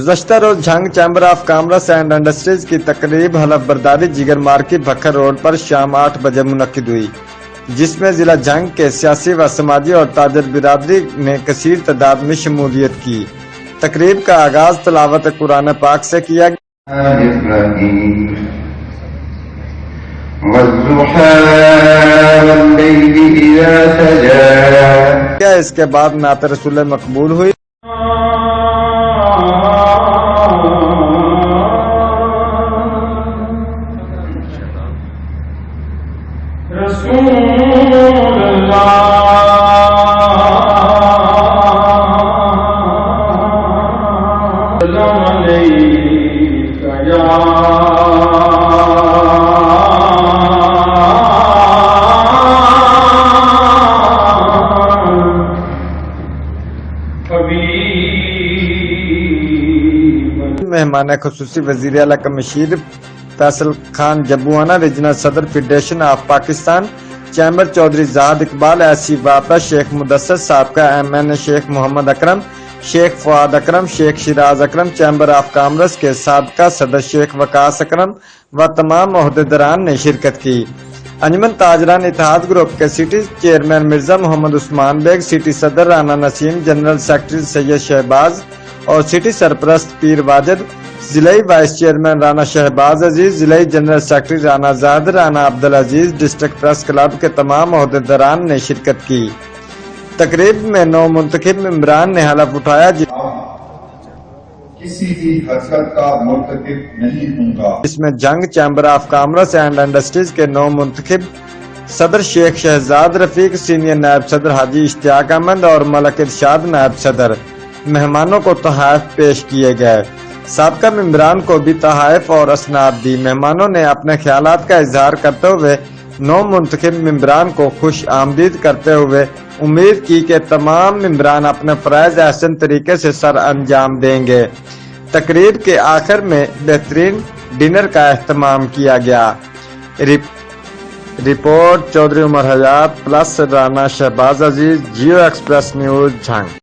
گزشتہ روز Jhang chamber of commerce and industries کی تقریب حلف برداری جگر مارکیٹ بھکر روڈ پر شام 8 بجے منعقد ہوئی، جس میں ضلع جھنگ کے سیاسی و سماجی اور تاجر برادری نے کثیر تعداد میں شمولیت کی۔ تقریب کا آغاز تلاوت قرآن پاک سے کیا گیا۔ اس کے بعد نعت رسول مقبول ہوئی۔ مہمان خصوصی وزیر اعلیٰ کمشیر فیصل خان جبوانہ، ریجنل صدر federation of Pakistan chamber Chaudhry Zahid Iqbal, ایسی واپا شیخ مدثر، سابقہ MN Sheikh Muhammad Akram, Sheikh فؤاد Akram, Sheikh Shiraz Akram, chamber of commerce کے سابقہ صدر شیخ وقاص اکرم و تمام عہدیداران نے شرکت کی۔ انجمن تاجران اتحاد گروپ کے city chairman Mirza Muhammad Usman Baig, city صدر رانا نسیم، جنرل سیکرٹری سید شہباز اور سٹی سرپرست پیر واجد، ضلعی وائس چیئرمین رانا شہباز عزیز، ضلعی general secretary Rana Zahid, Rana Abdulaziz, district press club کے تمام عہدیداران نے شرکت کی۔ تقریب میں 9 منتخب ممبران نے حلف اٹھایا کسی بھی حرکت کا مرتکب نہیں ہوں گا۔ اس میں Jhang chamber of commerce and industries کے 9 منتخب صدر شیخ شہزاد رفیق، سینئر نائب صدر حاجی اشتیاق احمد اور ملک ارشاد نائب صدر، مہمانوں کو تحائف پیش کیے گئے۔ سابقہ ممبران کو بھی تحائف اور اسناد دی۔ مہمانوں نے اپنے خیالات کا اظہار کرتے ہوئے 9 منتخب ممبران کو خوش آمدید کرتے ہوئے امید کی کہ تمام ممبران اپنے فرائض احسن طریقے سے سر انجام دیں گے۔ تقریب کے آخر میں بہترین ڈنر کا اہتمام کیا گیا۔ رپورٹ چودھری عمر حیات پلس رانا شہباز عزیز، جیو ایکسپریس نیوز جھنگ۔